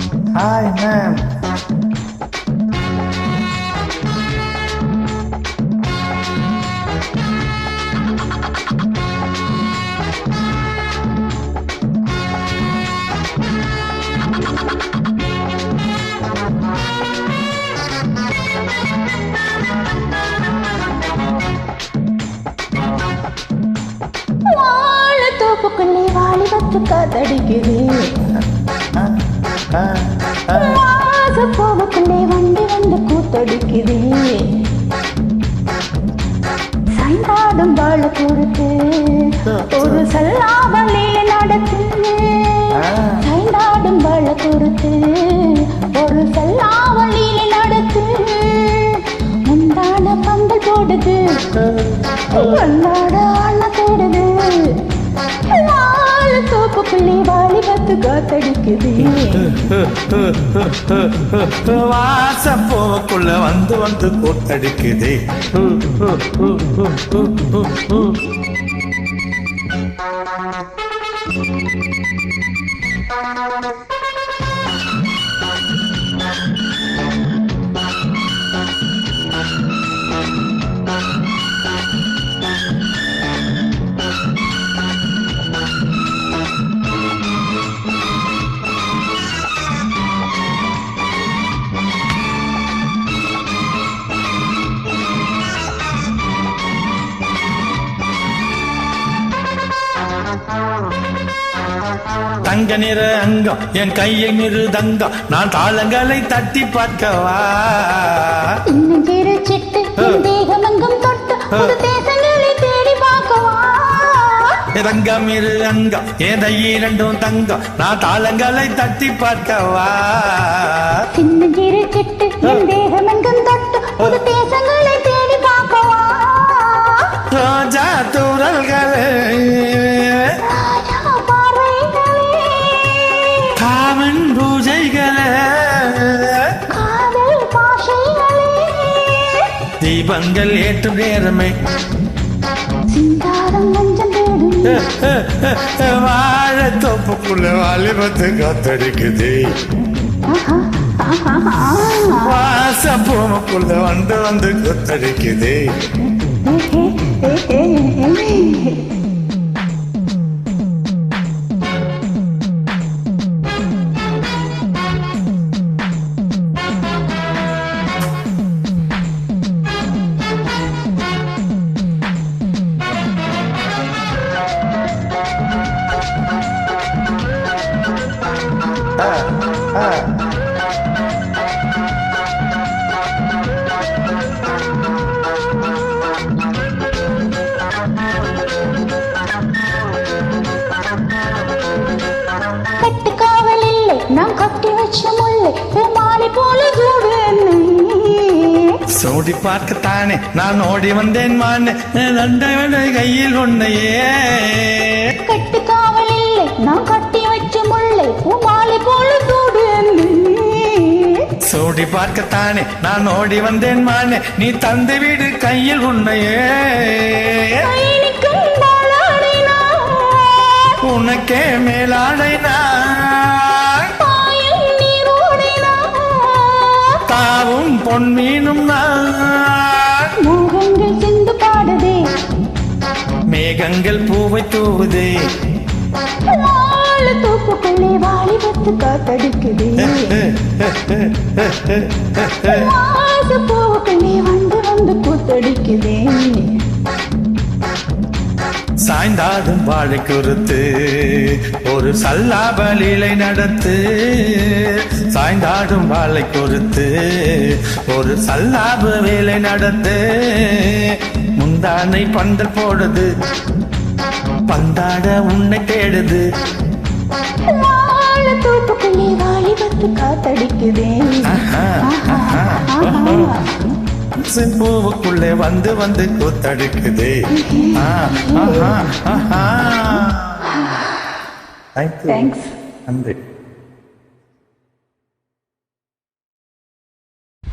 Hi, ma'am. தோப்புக்குள்ளே வாலிபத்து காத்தடிக்குது போவுக்குள்ளே வண்டி வந்து கூத்தடிக்குது சைந்தாடும் வாழ பொறுத்து ஒரு சல்லாவலில நடத்து சைந்தாடும் வாழ பொறுத்து ஒரு சல்லாவலில நடத்து முந்தான பந்தல் போடுது வந்தாட ஆள தேடுது தோப்புக்குள்ளே வாலிபத்து காத்தடிக்குது வாசம் போவக்குள்ள வந்து வந்து கூத்தடிக்குது தங்க நிற அங்கம் என் கையை நிறு தங்கம் நான் தாளங்களை தட்டி பார்க்கவா இன்னும் சிறு சிட்டு தேகமங்கம் தொட்டு ஒரு தேசங்களை தேடி பார்க்கவா தங்கம் இரு அங்கம் ஏதை இரண்டும் தங்கம் நான் தாளங்களை தட்டி பார்க்கவா இன்னும் சிறு சிட்டு தேகமங்கம் தொட்டு ஒரு தேசங்களை தேடி பார்க்கவா ரோஜா தூரல்களே காமன் பூஜைகளே காதல் பாஷைகளே தீபங்கள் ஏற்றும் நேரமே சிந்தாரம் மஞ்சள் தேடும் வாழ தோப்புக்குள்ள வாலிபத்து காத்தடிக்குது வாச பூமுக்குள்ள வந்து வந்து கொத்தடிக்குது கட்டுக்காவல் இல்லை நான் கட்டி வச்ச முல்லை மாலை போல கூடு சோடி பார்க்கத்தானே நான் ஓடி வந்தேன் மானே நண்டை கையில் உன்னையே கட்டுக்காவல் இல்லை நான் கட்டி வச்ச முல்லை மாலை போல கூடு சோடி பார்க்கத்தானே நான் ஓடி வந்தேன் மானே நீ தந்து வீடு கையில் உன்னையே உனக்கே மேலாடை தாவும் பொன்மீனும் மோகங்கள் சிந்து பாடுதே மேகங்கள் பூவை தூவுதே தூப்புக்குள்ளே வாலிபத்து காத்தடிக்குது பூவுக்குள்ளே வந்து வந்து கூத்தடிக்குதே சாய்ந்தாடும் வாழை குறுத்து ஒரு சல்லாபலீலை நடத்து சாய்ந்தாடும் வாழை குறுத்து ஒரு சல்லாப வேலை நடத்து முந்தானை பந்தல் போடுது பந்தாட உன்னை தேடுது தூப்புக்குள்ளே வாலிபத்து காத்தடிக்குதே பூவுக்குள்ளே வந்து வந்து கூத்தடிக்குதே தேங்க்ஸ் நன்றி.